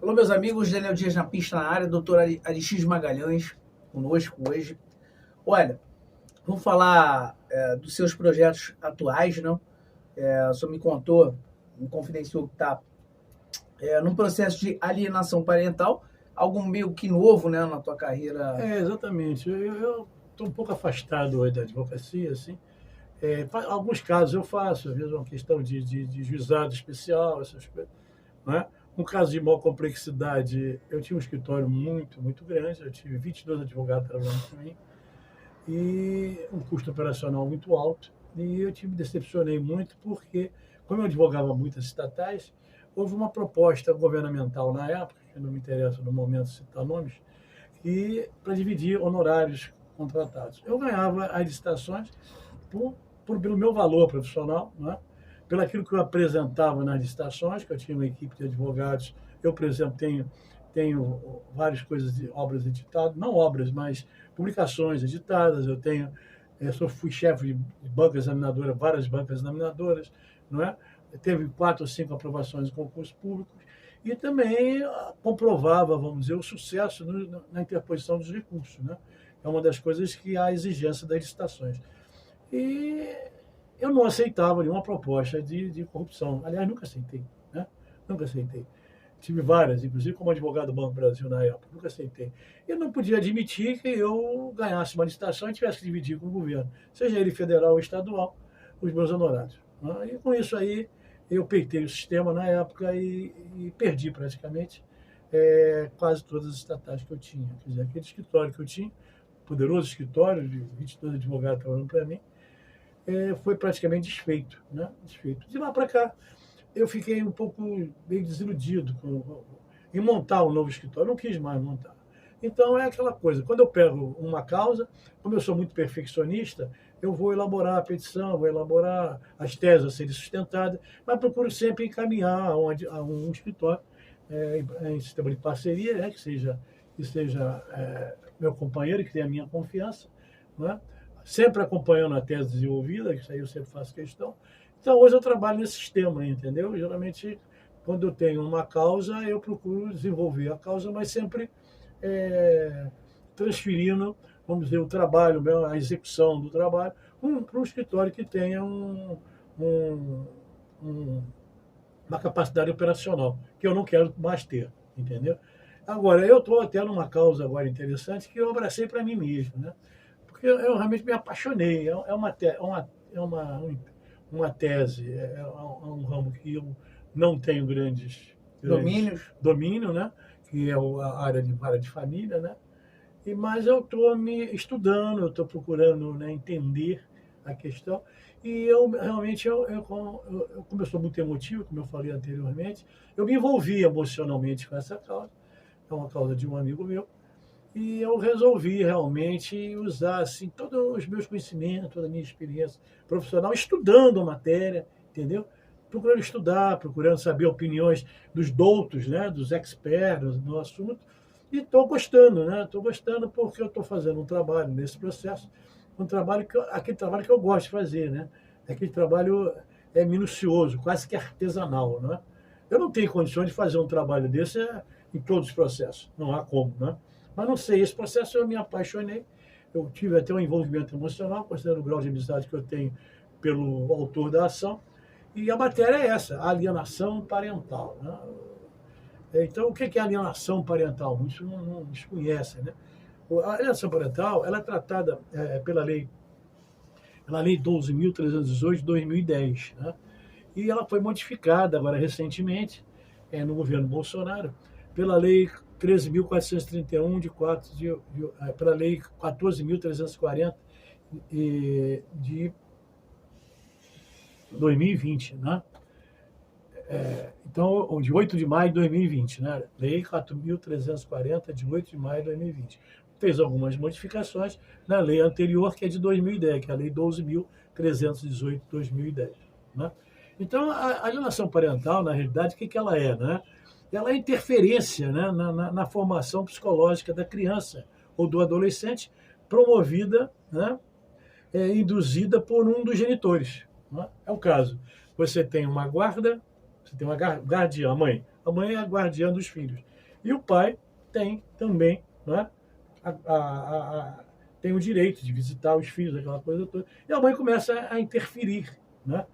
Alô, meus amigos, Daniel Dias na pista na área, doutor Aristides Magalhães conosco hoje. Olha, vamos falar dos seus projetos atuais, não? O senhor me contou, me confidenciou que está num processo de alienação parental, algo meio que novo, né, na tua carreira. Exatamente. Eu estou um pouco afastado hoje da advocacia, assim. Alguns casos eu faço, às vezes uma questão de juizado especial, essas coisas. Não é? Um caso de maior complexidade, eu tinha um escritório muito, muito grande, eu tive 22 advogados trabalhando para mim, e um custo operacional muito alto, e eu me decepcionei muito porque, como eu advogava muitas estatais, houve uma proposta governamental na época, que não me interessa no momento citar nomes, e para dividir honorários contratados. Eu ganhava as licitações pelo meu valor profissional, né? Pelo aquilo que eu apresentava nas licitações, que eu tinha uma equipe de advogados. Eu, por exemplo, tenho várias coisas de obras editadas, não obras, mas publicações editadas. Fui chefe de banca examinadora, várias bancas examinadoras, não é? Teve 4 ou 5 aprovações em concursos públicos e também comprovava, vamos dizer, o sucesso na interposição dos recursos, né? É uma das coisas que há exigência das licitações. E eu não aceitava nenhuma proposta de corrupção. Aliás, nunca aceitei, né? Nunca aceitei. Tive várias, inclusive como advogado do Banco do Brasil na época, nunca aceitei. Eu não podia admitir que eu ganhasse uma licitação e tivesse que dividir com o governo, seja ele federal ou estadual, os meus honorários, né? E com isso aí, eu peitei o sistema na época e perdi praticamente quase todas as estatais que eu tinha. Quer dizer, aquele escritório que eu tinha, poderoso escritório de 22 advogados trabalhando para mim, foi praticamente desfeito, né? Desfeito. De lá para cá, eu fiquei um pouco meio desiludido em montar um novo escritório. Eu não quis mais montar. Então é aquela coisa, quando eu pego uma causa, como eu sou muito perfeccionista, eu vou elaborar a petição, vou elaborar as teses a serem sustentadas, mas procuro sempre encaminhar a um escritório em sistema de parceria, né, que seja meu companheiro, que tenha a minha confiança, né? Sempre acompanhando a tese desenvolvida, que isso aí eu sempre faço questão. Então, hoje eu trabalho nesse sistema, entendeu? Geralmente, quando eu tenho uma causa, eu procuro desenvolver a causa, mas sempre transferindo, vamos dizer, o trabalho, a execução do trabalho, para um escritório que tenha um, um, uma capacidade operacional, que eu não quero mais ter, entendeu? Agora, eu estou até numa causa agora interessante que eu abracei para mim mesmo, né? Porque eu realmente me apaixonei. É uma tese, um ramo que eu não tenho grandes Domínios. domínio, né? Que é a área de família, né? Mas eu estou me estudando, eu estou procurando, né, entender a questão. E eu realmente, como eu sou muito emotivo, como eu falei anteriormente, eu me envolvi emocionalmente com essa causa. É uma causa de um amigo meu. E eu resolvi realmente usar assim, todos os meus conhecimentos, toda a minha experiência profissional, estudando a matéria, entendeu? Procurando estudar, procurando saber opiniões dos doutos, né, dos experts no assunto. E estou gostando, né? Estou gostando porque eu estou fazendo um trabalho nesse processo, aquele trabalho que eu gosto de fazer, né? Aquele trabalho minucioso, quase que artesanal, né? Eu não tenho condições de fazer um trabalho desse em todos os processos, não há como, né? Mas não sei, esse processo eu me apaixonei, eu tive até um envolvimento emocional, considerando o grau de amizade que eu tenho pelo autor da ação, e a matéria é essa, a alienação parental, né? Então, o que é alienação parental? Muitos não desconhecem, né? A alienação parental ela é tratada pela Lei 12.318 de 2010, né? E ela foi modificada agora recentemente, no governo Bolsonaro, pela Lei 13.431 pela Lei 14.340 de 2020, né? Então, de 8 de maio de 2020, né? Lei 4.340, de 8 de maio de 2020. Fez algumas modificações na lei anterior, que é de 2010, que é a Lei 12.318 de 2010. Né? Então, a alienação parental, na realidade, o que ela é? Né? Ela é interferência, né, na formação psicológica da criança ou do adolescente, promovida, né, induzida por um dos genitores. Né? É o caso. Você tem uma guarda, Você tem uma guardiã, a mãe. A mãe é a guardiã dos filhos. E o pai tem também, né, tem o direito de visitar os filhos, aquela coisa toda. E a mãe começa a interferir, né,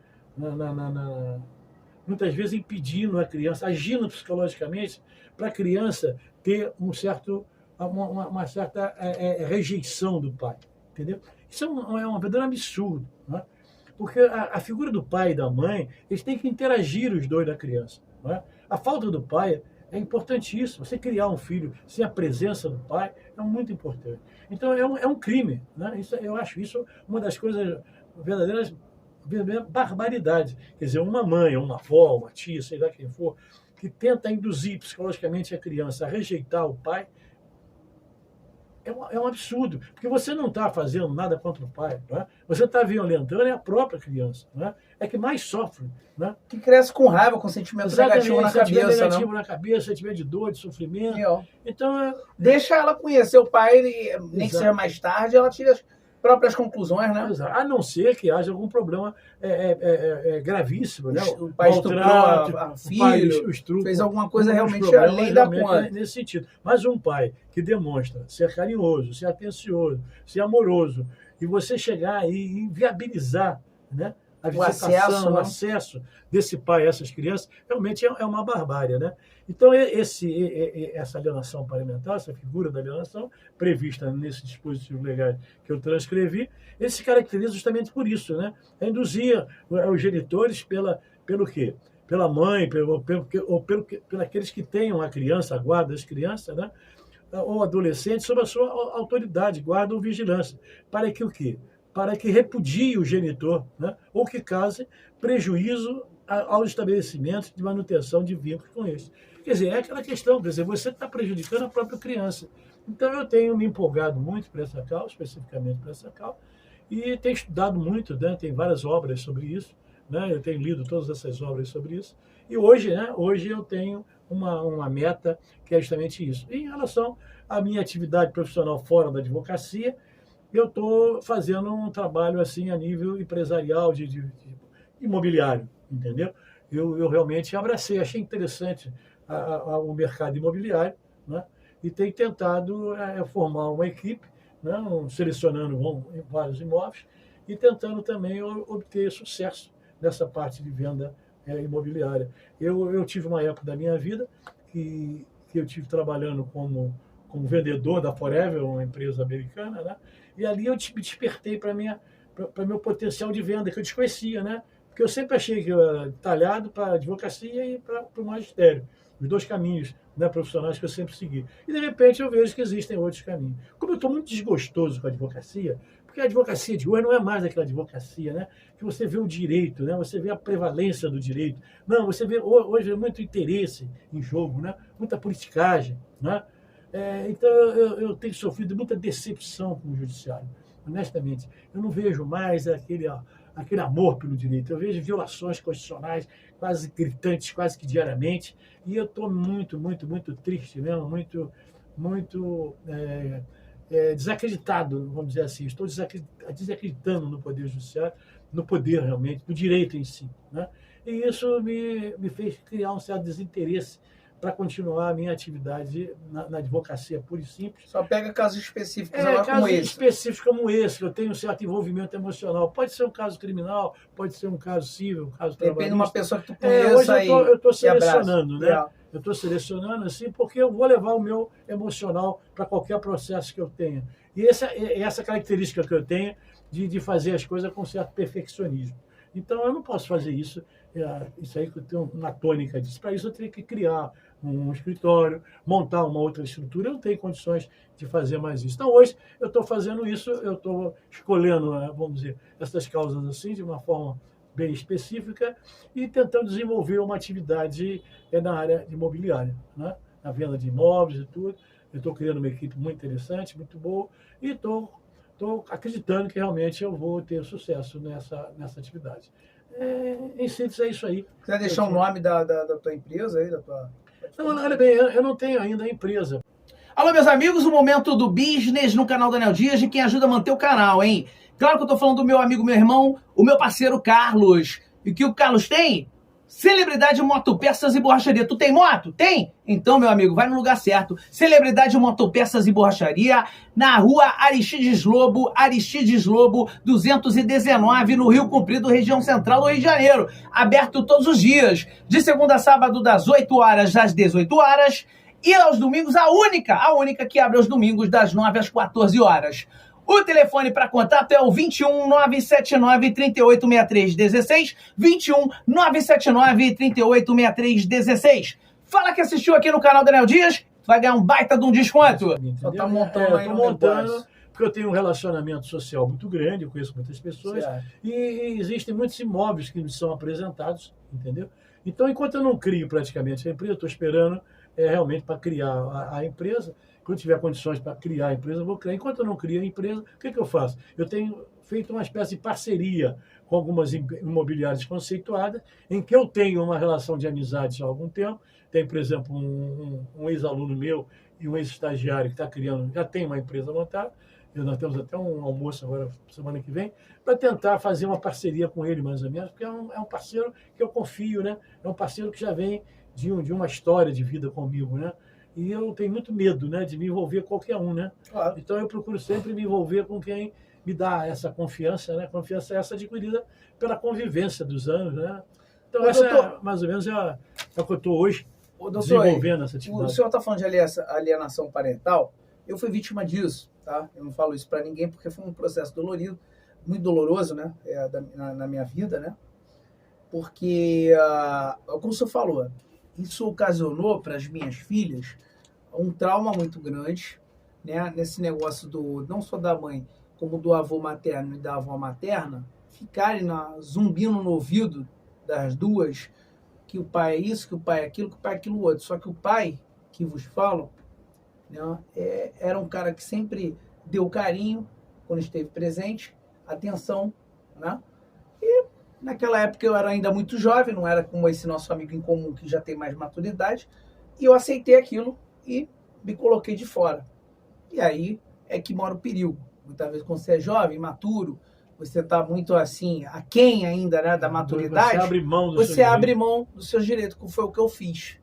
muitas vezes impedindo a criança, agindo psicologicamente para a criança ter uma certa rejeição do pai. Entendeu? Isso é um verdadeiro absurdo. Né? Porque a figura do pai e da mãe, eles têm que interagir os dois da criança. Né? A falta do pai é importantíssimo. Você criar um filho sem a presença do pai é muito importante. Então, é um crime. Né? Eu acho isso uma das coisas verdadeiras barbaridades. Quer dizer, uma mãe, uma avó, uma tia, sei lá quem for, que tenta induzir psicologicamente a criança a rejeitar o pai, é um absurdo, porque você não está fazendo nada contra o pai, né? Você está violentando a própria criança, né? É que mais sofre. Né? Que cresce com raiva, com sentimento negativo na sentimento cabeça. Negativo na cabeça, sentimento de dor, de sofrimento. Então, deixa ela conhecer o pai, nem que seja mais tarde, ela tira as próprias conclusões, né? A não ser que haja algum problema gravíssimo, né? O pai estuprou a filho, fez alguma coisa realmente além da conta. Nesse sentido. Mas um pai que demonstra ser carinhoso, ser atencioso, ser amoroso, e você chegar e inviabilizar, né, a visitação, o acesso desse pai a essas crianças, realmente é uma barbárie, né? Então, essa alienação parental, essa figura da alienação, prevista nesses dispositivos legais que eu transcrevi, ele se caracteriza justamente por isso, né? É induzir os genitores pelo quê? Pela mãe, pelos que tenham a criança, a guarda das crianças, né? Ou adolescentes, sob a sua autoridade, guarda ou vigilância. Para que o quê? Para que repudie o genitor, né? Ou que cause prejuízo aos estabelecimentos de manutenção de vínculos com eles. Quer dizer, é aquela questão, quer dizer, você está prejudicando a própria criança. Então, eu tenho me empolgado muito para essa causa, especificamente para essa causa, e tenho estudado muito, né? Tem várias obras sobre isso, né? Eu tenho lido todas essas obras sobre isso, e hoje eu tenho uma meta que é justamente isso. E em relação à minha atividade profissional fora da advocacia, eu estou fazendo um trabalho assim a nível empresarial, de imobiliário, entendeu? Eu realmente abracei, achei interessante o mercado imobiliário, né? E tenho tentado formar uma equipe, né? Selecionando vários imóveis e tentando também obter sucesso nessa parte de venda imobiliária. Eu tive uma época da minha vida que eu tive trabalhando como vendedor da Forever, uma empresa americana, né? E ali eu me despertei para meu potencial de venda, que eu desconhecia, né? Porque eu sempre achei que eu era talhado para a advocacia e para o magistério, os dois caminhos, né, profissionais que eu sempre segui. E, de repente, eu vejo que existem outros caminhos. Como eu estou muito desgostoso com a advocacia, porque a advocacia de hoje não é mais aquela advocacia, né, que você vê o direito, né, você vê a prevalência do direito. Não, você vê hoje muito interesse em jogo, né, muita politicagem, né? Então, eu tenho sofrido muita decepção com o judiciário, honestamente. Eu não vejo mais aquele amor pelo direito. Eu vejo violações constitucionais quase gritantes, quase que diariamente, e eu estou muito, muito, muito triste mesmo, muito, muito desacreditado, vamos dizer assim. Estou desacreditando no Poder Judiciário, no poder realmente, no direito em si, né? E isso me fez criar um certo desinteresse para continuar a minha atividade na advocacia pura e simples. Só pega casos específicos como esse. Específicos como esse, que eu tenho um certo envolvimento emocional. Pode ser um caso criminal, pode ser um caso civil, um caso trabalhista. Depende de uma pessoa que tu conheça. Hoje eu estou selecionando, né? Eu estou selecionando assim porque eu vou levar o meu emocional para qualquer processo que eu tenha. E essa característica que eu tenho de fazer as coisas com certo perfeccionismo. Então, eu não posso fazer isso aí que eu tenho uma tônica disso. Para isso, eu teria que criar um escritório, montar uma outra estrutura. Eu não tenho condições de fazer mais isso. Então, hoje, eu estou fazendo isso, eu estou escolhendo, vamos dizer, essas causas assim, de uma forma bem específica e tentando desenvolver uma atividade na área imobiliária, né? Na venda de imóveis e tudo. Eu estou criando uma equipe muito interessante, muito boa, e estou acreditando que realmente eu vou ter sucesso nessa atividade. Em síntese, é isso aí. Quiser deixar o nome da tua empresa aí? Não, olha bem, eu não tenho ainda a empresa. Alô, meus amigos, o momento do business no canal Daniel Dias, de quem ajuda a manter o canal, hein? Claro que eu tô falando do meu amigo, meu irmão, o meu parceiro Carlos. E o que o Carlos tem? Celebridade Motopeças e Borracharia. Tu tem moto? Tem? Então, meu amigo, vai no lugar certo. Celebridade Motopeças e Borracharia, na rua Aristides Lobo 219, no Rio Comprido, região central do Rio de Janeiro. Aberto todos os dias, de segunda a sábado, das 8 horas às 18 horas. E aos domingos, a única que abre aos domingos, das 9 às 14 horas. O telefone para contato é o 21 979 3863 16, 21 979 3863 16. Fala que assistiu aqui no canal Daniel Dias, vai ganhar um baita de um desconto. Só tá montando aí, montando, porque eu tenho um relacionamento social muito grande, eu conheço muitas pessoas, e existem muitos imóveis que me são apresentados, entendeu? Então, enquanto eu não crio praticamente a empresa, eu estou esperando realmente para criar a empresa. Quando tiver condições para criar a empresa, eu vou criar. Enquanto eu não crio a empresa, o que eu faço? Eu tenho feito uma espécie de parceria com algumas imobiliárias conceituadas, em que eu tenho uma relação de amizade há algum tempo. Tem, por exemplo, um ex-aluno meu e um ex-estagiário que está criando, já tem uma empresa montada. Nós temos até um almoço agora, semana que vem, para tentar fazer uma parceria com ele, mais ou menos, porque é um parceiro que eu confio, né? É um parceiro que já vem de uma história de vida comigo, né? E eu tenho muito medo, né, de me envolver com qualquer um, né? Claro. Então eu procuro sempre me envolver com quem me dá essa confiança, né? Confiança essa adquirida pela convivência dos anos, né? Então essa é mais ou menos é o que eu estou hoje desenvolvendo essa atividade. O senhor está falando de alienação parental, eu fui vítima disso, tá? Eu não falo isso para ninguém porque foi um processo dolorido, muito doloroso, né? Na minha vida, né? Porque, como o senhor falou, isso ocasionou para as minhas filhas um trauma muito grande, né? Nesse negócio não só da mãe, como do avô materno e da avó materna, ficarem zumbindo no ouvido das duas que o pai é isso, que o pai é aquilo, que o pai é aquilo outro. Só que o pai, que vos falo, né, era um cara que sempre deu carinho quando esteve presente, atenção, né? E naquela época eu era ainda muito jovem, não era como esse nosso amigo em comum que já tem mais maturidade, e eu aceitei aquilo e me coloquei de fora. E aí é que mora o perigo. Muitas vezes quando você é jovem, imaturo, você está muito assim, aquém ainda, né, da maturidade, você abre mão dos seus direitos, que foi o que eu fiz.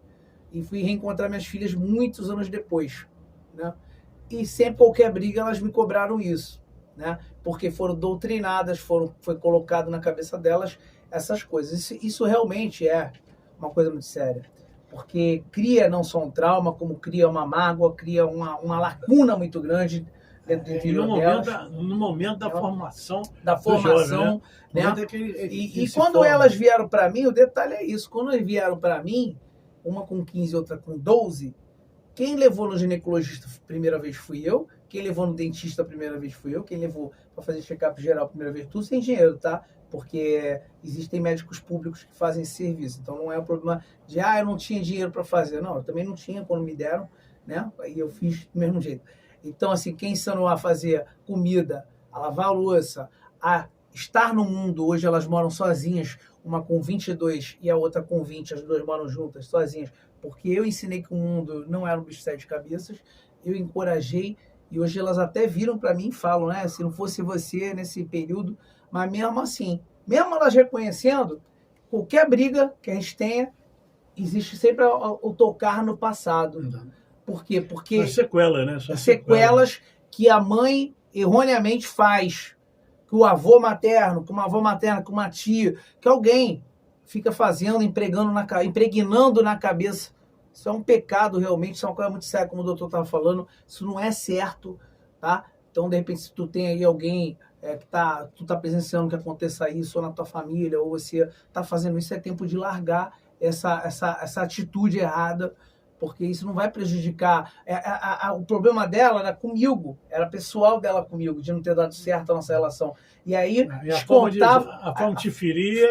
E fui reencontrar minhas filhas muitos anos depois, né? E sempre qualquer briga elas me cobraram isso, né? Porque foram doutrinadas, foi colocado na cabeça delas essas coisas. Isso realmente é uma coisa muito séria, porque cria não só um trauma, como cria uma mágoa, cria uma lacuna muito grande dentro do interior delas. No momento da formação. Da formação, jovem, né? E quando elas vieram para mim, o detalhe é isso, quando elas vieram para mim, uma com 15 e outra com 12, quem levou no ginecologista a primeira vez fui eu, quem levou no dentista a primeira vez fui eu, quem levou para fazer check-up geral a primeira vez, tudo sem dinheiro, tá? Porque existem médicos públicos que fazem esse serviço, então não é o problema de, eu não tinha dinheiro para fazer. Não, eu também não tinha quando me deram, né? Aí eu fiz do mesmo jeito. Então, assim, quem ensinou a fazer comida, a lavar a louça, a estar no mundo, hoje elas moram sozinhas, uma com 22 e a outra com 20, as duas moram juntas, sozinhas, porque eu ensinei que o mundo não era um bicho de sete cabeças, eu encorajei, e hoje elas até viram para mim e falam, né, se não fosse você nesse período, mas mesmo assim, mesmo elas reconhecendo, qualquer briga que a gente tenha, existe sempre o tocar no passado. Por quê? Porque as sequelas, né? Sequelas que a mãe erroneamente faz, que o avô materno, que uma avó materna, que uma tia, que alguém fica fazendo, impregnando na cabeça. Isso é um pecado realmente, isso é uma coisa muito séria, como o doutor estava falando, isso não é certo, tá? Então, de repente, se tu tem aí alguém que tu tá presenciando que aconteça isso, ou na tua família, ou você tá fazendo isso, é tempo de largar essa atitude errada, porque isso não vai prejudicar. O problema dela era comigo, era pessoal dela comigo, de não ter dado certo a nossa relação. E aí, a forma de ferir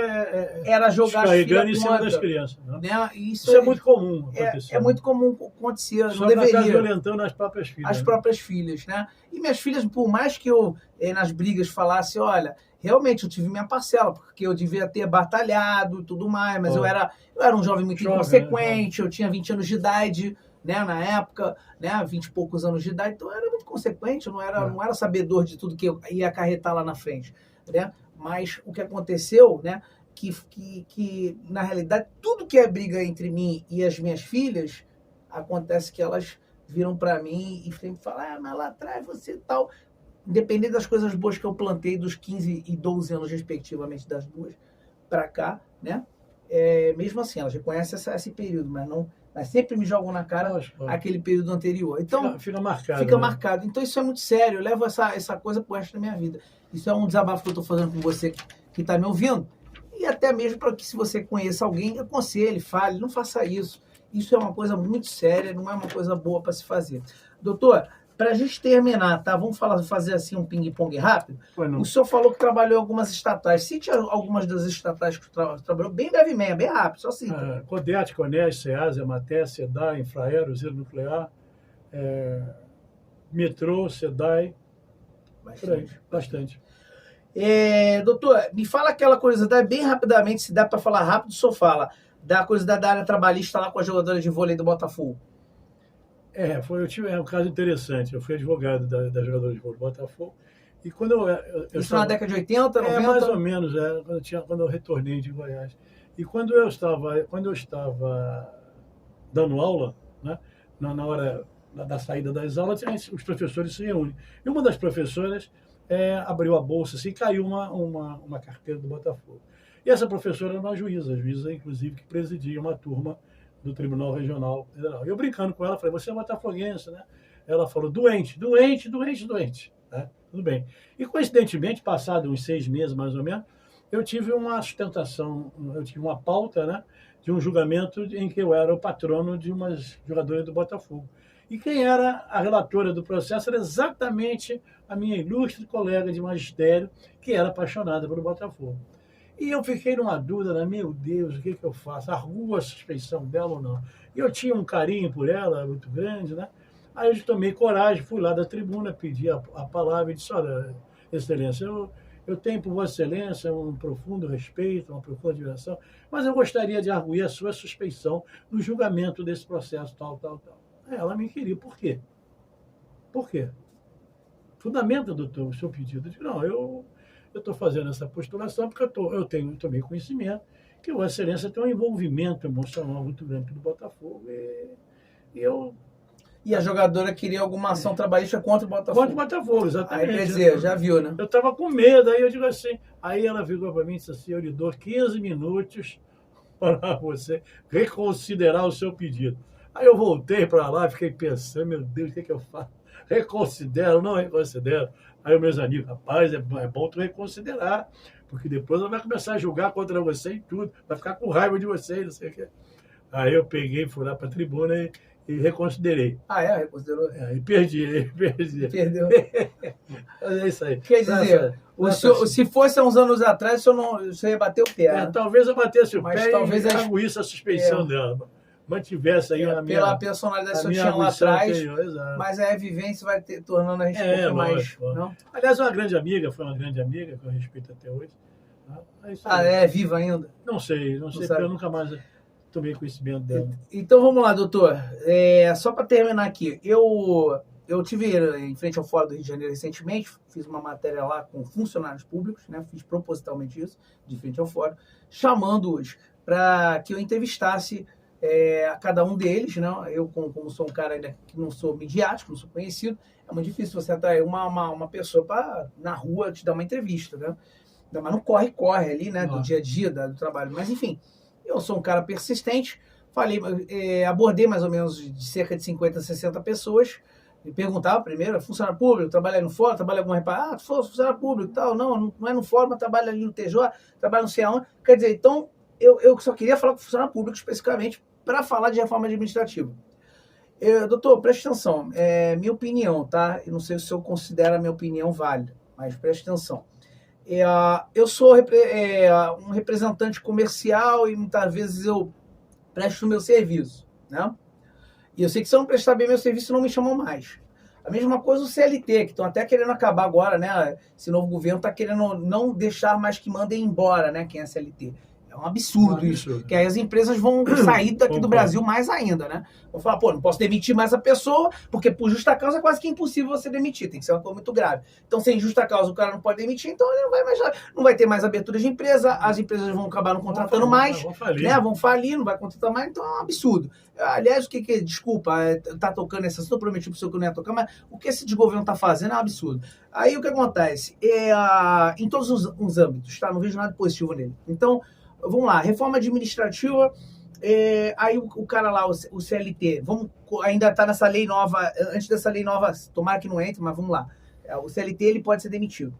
era jogar as filhas em cima das crianças. Né? Isso é muito comum acontecer. É muito comum acontecer, só não deveria. violentando as próprias filhas. As próprias filhas, né? E minhas filhas, por mais que eu, nas brigas, falasse, olha, realmente eu tive minha parcela, porque eu devia ter batalhado e tudo mais, mas eu era um jovem muito inconsequente, né? Eu tinha 20 anos de idade, né, na época, né, 20 e poucos anos de idade, então eu era muito consequente, eu não era sabedor de tudo que eu ia acarretar lá na frente, né? Mas o que aconteceu, né, que, na realidade, tudo que é briga entre mim e as minhas filhas, acontece que elas viram para mim e sempre falam, mas lá atrás você tal. Independente das coisas boas que eu plantei dos 15 e 12 anos, respectivamente, das duas para cá, né? Mesmo assim, elas reconhecem esse período, mas sempre me jogam na cara aquele período anterior. Então, fica marcado. Fica marcado. Então, isso é muito sério. Eu levo essa coisa pro resto da minha vida. Isso é um desabafo que eu estou fazendo com você que está me ouvindo. E até mesmo para que, se você conheça alguém, aconselhe, fale, não faça isso. Isso é uma coisa muito séria, não é uma coisa boa para se fazer. Doutor, para a gente terminar, tá? Vamos fazer assim um ping-pong rápido? O senhor falou que trabalhou em algumas estatais. Cite algumas das estatais que trabalhou, bem brevemente, bem rápido, só cita. CODET, CONES, SEASA, EMATER, SEDAI, Infraero, Zero Nuclear, Metrô, SEDAI. Bastante. Doutor, me fala aquela curiosidade bem rapidamente, se dá para falar rápido, o senhor fala. Da curiosidade da área trabalhista lá com a jogadora de vôlei do Botafogo. Eu tive um caso interessante. Eu fui advogado da jogadora de vôlei do Botafogo. E quando eu Isso na década de 80, 90? Mais ou menos, quando eu retornei de Goiás. E quando eu estava dando aula, né, na hora da saída das aulas, os professores se reúnem. E uma das professoras abriu a bolsa assim, e caiu uma carteira do Botafogo. E essa professora era uma juíza, inclusive, que presidia uma turma do Tribunal Regional Federal. E eu brincando com ela, falei, você é botafoguense, né? Ela falou, doente. Né? Tudo bem. E, coincidentemente, passado uns 6 meses, mais ou menos, eu tive uma sustentação, eu tive uma pauta, né, de um julgamento em que eu era o patrono de umas jogadoras do Botafogo. E quem era a relatora do processo era exatamente a minha ilustre colega de magistério, que era apaixonada pelo Botafogo. E eu fiquei numa dúvida, meu Deus, o que eu faço? Arguo a suspeição dela ou não? E eu tinha um carinho por ela muito grande, né? Aí eu tomei coragem, fui lá da tribuna, pedi a palavra e disse, olha, Excelência, eu tenho por Vossa Excelência um profundo respeito, uma profunda admiração, mas eu gostaria de arguir a sua suspeição no julgamento desse processo, tal. Aí ela me queria. Por quê? Fundamenta, doutor, o seu pedido. Eu disse, não, eu estou fazendo essa postulação porque eu tomei conhecimento que Vossa Excelência tem um envolvimento emocional muito grande do Botafogo. E a jogadora queria alguma ação trabalhista contra o Botafogo? Contra o Botafogo, exatamente. Aí, quer dizer, já viu, né? Eu estava com medo, aí eu digo assim. Aí ela virou para mim e disse assim, eu lhe dou 15 minutos para você reconsiderar o seu pedido. Aí eu voltei para lá e fiquei pensando, meu Deus, o que eu faço? Reconsidero, não reconsidero. Aí os meus amigos, rapaz, é bom tu reconsiderar, porque depois ela vai começar a julgar contra você e tudo, vai ficar com raiva de você, não sei o quê. Aí eu peguei, fui lá para a tribuna e reconsiderei. Reconsiderou? E perdi. Perdeu. É isso aí. Quer dizer, se fosse há uns anos atrás, você ia bater o pé. Né? Talvez eu batesse o pé talvez e arguísse a suspeição dela. Mantivesse aí a minha... Pela personalidade que você tinha lá atrás, anterior, mas a vivência vai tornando a gente um pouco mais... Não? Aliás, foi uma grande amiga que eu respeito até hoje. É viva ainda? Não sei, porque eu nunca mais tomei conhecimento dela. Então vamos lá, doutor. Só para terminar aqui, eu tive em frente ao Fórum do Rio de Janeiro recentemente, fiz uma matéria lá com funcionários públicos, né? Fiz propositalmente isso, de frente ao Fórum, chamando-os para que eu entrevistasse a cada um deles, né? Eu, como sou um cara ainda que não sou midiático, não sou conhecido, é muito difícil você atrair uma pessoa para na rua te dar uma entrevista, né? Mas não corre ali, né? Do dia a dia, do trabalho. Mas, enfim, eu sou um cara persistente, abordei mais ou menos de cerca de 50, 60 pessoas, me perguntava primeiro, funcionário público, trabalha no fórum, trabalha algum reparo? Tu for funcionário público e tal, não é no fórum, mas trabalha ali no TJ, trabalha não sei aonde. Quer dizer, então, eu só queria falar com o funcionário público especificamente, para falar de reforma administrativa. Doutor, preste atenção, minha opinião, tá? Eu não sei se o senhor considera a minha opinião válida, mas preste atenção. Eu sou um representante comercial e muitas vezes eu presto o meu serviço, né? E eu sei que se eu não prestar bem meu serviço, não me chamam mais. A mesma coisa o CLT, que estão até querendo acabar agora, né? Esse novo governo está querendo não deixar mais que mandem embora, né? Quem é CLT. um absurdo isso. Que aí as empresas vão sair daqui do Brasil mais ainda, né? Vão falar, pô, não posso demitir mais a pessoa, porque por justa causa é quase que impossível você demitir, tem que ser uma coisa muito grave. Então, sem justa causa, o cara não pode demitir, então ele não vai ter mais abertura de empresa, as empresas vão acabar não contratando mais, né? Vão falir, não vai contratar mais, então é um absurdo. Aliás, desculpa, tá tocando essa, eu prometi pro senhor que eu não ia tocar, mas o que esse desgoverno tá fazendo é um absurdo. Aí o que acontece? Em todos os âmbitos, tá? Não vejo nada positivo nele. Então, vamos lá, reforma administrativa, aí o cara lá, o CLT, ainda tá nessa lei nova, antes dessa lei nova, tomara que não entre, mas vamos lá. O CLT, ele pode ser demitido.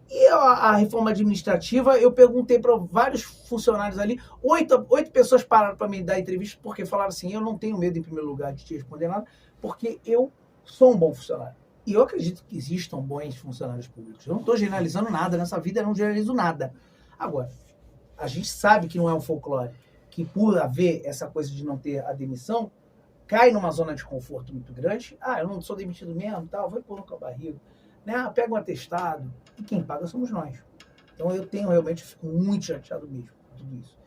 E a reforma administrativa, eu perguntei para vários funcionários ali, 8 pessoas pararam para me dar entrevista, porque falaram assim, eu não tenho medo, em primeiro lugar, de te responder nada, porque eu sou um bom funcionário. E eu acredito que existam bons funcionários públicos. Eu não estou generalizando nada nessa vida, eu não generalizo nada. Agora, a gente sabe que não é um folclore, que por haver essa coisa de não ter a demissão, cai numa zona de conforto muito grande. Eu não sou demitido mesmo, vou pôr com a barriga. Né? Pega um atestado, e quem paga somos nós. Então eu fico muito chateado mesmo com tudo isso.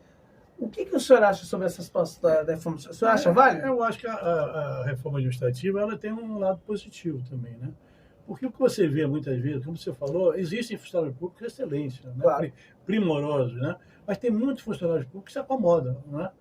O que o senhor acha sobre essa situação da reforma? O senhor acha válido? Eu acho que a reforma administrativa ela tem um lado positivo também, né? Porque o que você vê muitas vezes, como você falou, existem funcionários públicos excelentes, né? Claro. Primorosos, né? Mas tem muitos funcionários públicos que se acomodam, né?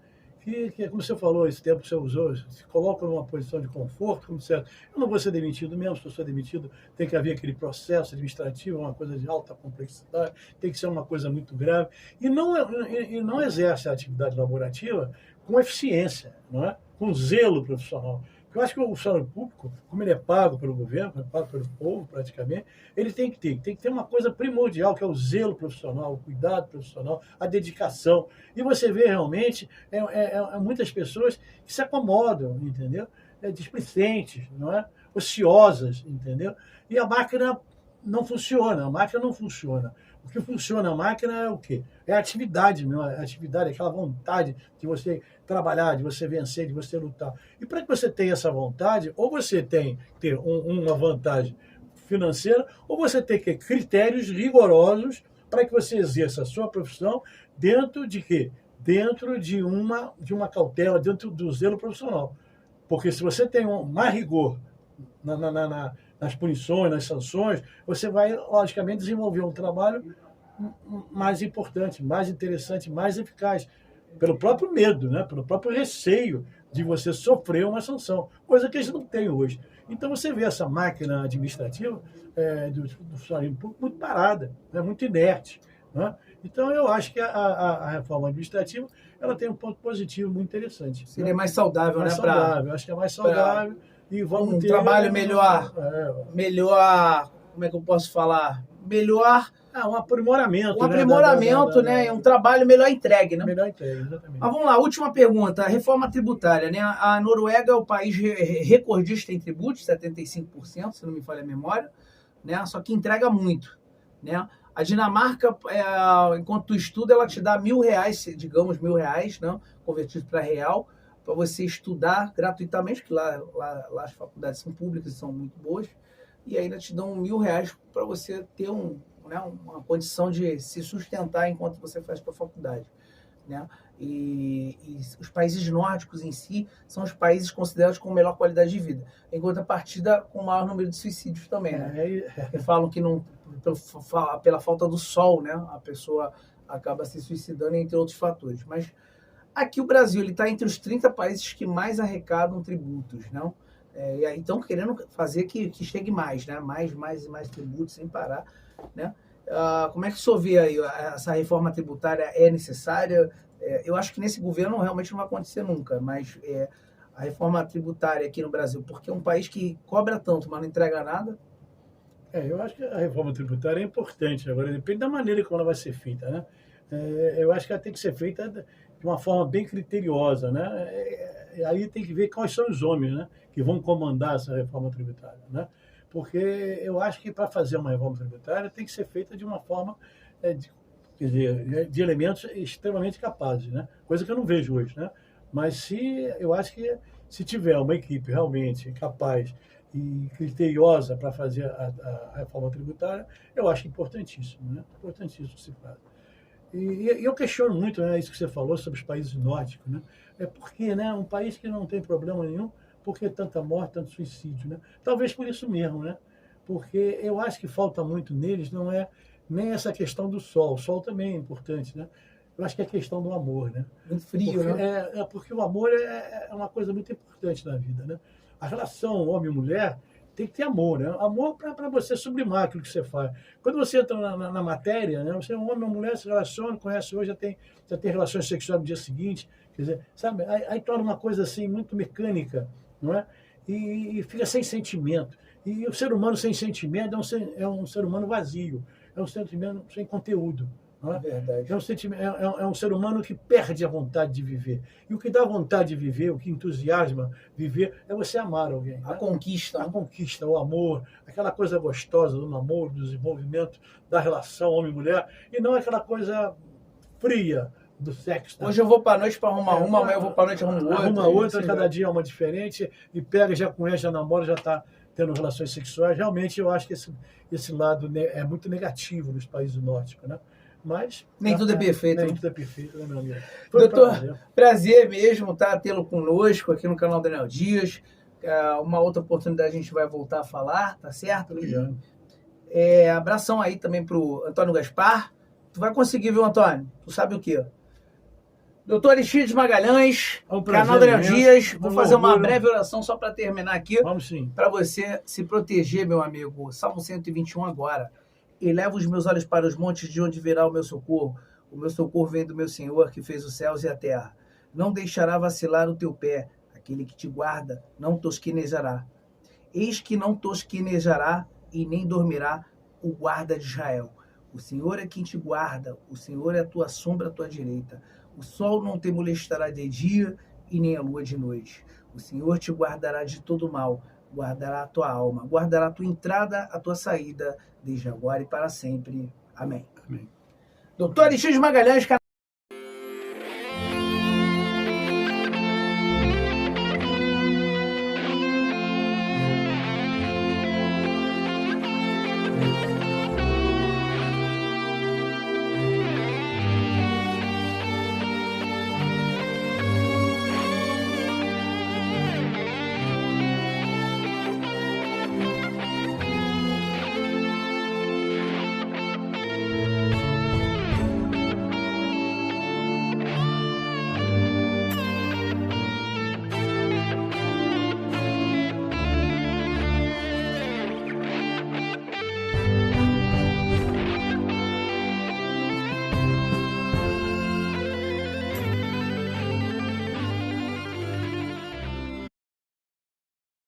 Que, como você falou, esse tempo que você usou, se coloca numa posição de conforto, como certo, eu não vou ser demitido mesmo, se eu sou demitido, tem que haver aquele processo administrativo, uma coisa de alta complexidade, tem que ser uma coisa muito grave, e não exerce a atividade laborativa com eficiência, não é? Com zelo profissional. Eu acho que o funcionário público, como ele é pago pelo governo, é pago pelo povo praticamente, ele tem que ter uma coisa primordial, que é o zelo profissional, o cuidado profissional, a dedicação. E você vê realmente muitas pessoas que se acomodam, entendeu? Displicentes, não é? Ociosas, entendeu? E a máquina não funciona. O que funciona a máquina é o quê? É a atividade mesmo, aquela vontade de você trabalhar, de você vencer, de você lutar. E para que você tenha essa vontade, ou você tem que ter uma vantagem financeira, ou você tem que ter critérios rigorosos para que você exerça a sua profissão dentro de quê? Dentro de uma cautela, dentro do zelo profissional. Porque se você tem mais rigor nas punições, nas sanções, você vai, logicamente, desenvolver um trabalho mais importante, mais interessante, mais eficaz, pelo próprio medo, né? Pelo próprio receio de você sofrer uma sanção, coisa que a gente não tem hoje. Então você vê essa máquina administrativa do funcionário público muito parada, né? Muito inerte. Né? Então eu acho que a reforma administrativa ela tem um ponto positivo muito interessante. Seria mais saudável, mais né? Saudável, acho que é mais saudável. E vamos ter trabalho melhor, como é que eu posso falar? Melhor... um aprimoramento. Um aprimoramento, né? Um trabalho melhor entregue, né? Melhor entregue, exatamente. Mas vamos lá, última pergunta. Reforma tributária, né? A Noruega é o país recordista em tributos, 75%, se não me falha a memória, né? Só que entrega muito, né? A Dinamarca, enquanto tu estuda, ela te dá R$1.000, digamos R$1.000, né? Convertido para real, para você estudar gratuitamente, porque lá as faculdades são públicas e são muito boas, e ainda te dão R$1.000 para você ter uma condição de se sustentar enquanto você faz sua faculdade, né? E os países nórdicos em si são os países considerados com melhor qualidade de vida, em contrapartida com o maior número de suicídios também, né? Porque falam que pela falta do sol, né, a pessoa acaba se suicidando, entre outros fatores. Mas aqui o Brasil está entre os 30 países que mais arrecadam tributos, não? E aí estão querendo fazer que chegue mais, né? Mais e mais tributos sem parar, né? Como é que o senhor vê aí essa reforma tributária é necessária? Eu acho que nesse governo realmente não vai acontecer nunca, mas a reforma tributária aqui no Brasil, porque é um país que cobra tanto, mas não entrega nada. Eu acho que a reforma tributária é importante. Agora, depende da maneira como ela vai ser feita, né? Eu acho que ela tem que ser feita de uma forma bem criteriosa, né? Aí tem que ver quais são os homens, né, que vão comandar essa reforma tributária, né? Porque eu acho que para fazer uma reforma tributária tem que ser feita de uma forma, quer dizer, de elementos extremamente capazes, né? Coisa que eu não vejo hoje, né? Mas eu acho que se tiver uma equipe realmente capaz e criteriosa para fazer a reforma tributária, eu acho importantíssimo, né? Importantíssimo que se faz. E eu questiono muito, né, isso que você falou sobre os países nórdicos, né? É porque, né, um país que não tem problema nenhum, por que tanta morte, tanto suicídio, né? Talvez por isso mesmo, né? Porque eu acho que falta muito neles, não é nem essa questão do sol. O sol também é importante, né? Eu acho que é a questão do amor, né? Muito frio, Porque, né? porque o amor é uma coisa muito importante na vida, né? A relação homem e mulher tem que ter amor, né? Amor para você sublimar aquilo que você faz. Quando você entra na matéria, né? Você é um homem ou mulher, se relaciona, conhece hoje, já tem relações sexuais no dia seguinte, quer dizer, sabe? Aí torna uma coisa assim muito mecânica, não é? E fica sem sentimento. E o ser humano sem sentimento é um ser humano vazio, é um sentimento sem conteúdo. Não é? Verdade. É um ser humano que perde a vontade de viver. E o que dá vontade de viver, o que entusiasma viver, é você amar alguém. A Né? conquista. A conquista, o amor, aquela coisa gostosa do namoro, do desenvolvimento da relação homem-mulher, e não aquela coisa fria do sexo. Tá? Hoje eu vou para a noite para arrumar uma, amanhã eu vou para a noite e arrumo outra. Arruma outra, assim, cada dia é uma diferente, e pega, já conhece, já namora, já está tendo relações sexuais. Realmente, eu acho que esse lado é muito negativo nos países nórdicos, né? Mas nem tudo é perfeito. Nem tudo é perfeito, né, meu amigo? Foi Doutor, prazer mesmo tê-lo conosco aqui no canal Daniel Dias. Uma outra oportunidade a gente vai voltar a falar, tá certo? Obrigado. Abração aí também pro Antônio Gaspar. Tu vai conseguir, viu, Antônio? Tu sabe o quê? Doutor Aristides Magalhães, canal Daniel Dias. Vou fazer uma breve oração só para terminar aqui. Vamos sim. Para você se proteger, meu amigo. Salmo 121 agora. Eleva os meus olhos para os montes, de onde virá o meu socorro. O meu socorro vem do meu Senhor, que fez os céus e a terra. Não deixará vacilar o teu pé. Aquele que te guarda não tosquenejará. Eis que não tosquenejará e nem dormirá o guarda de Israel. O Senhor é quem te guarda. O Senhor é a tua sombra à tua direita. O sol não te molestará de dia e nem a lua de noite. O Senhor te guardará de todo mal. Guardará a tua alma. Guardará a tua entrada, a tua saída, desde agora e para sempre. Amém. Amém. Doutor Aristides Magalhães,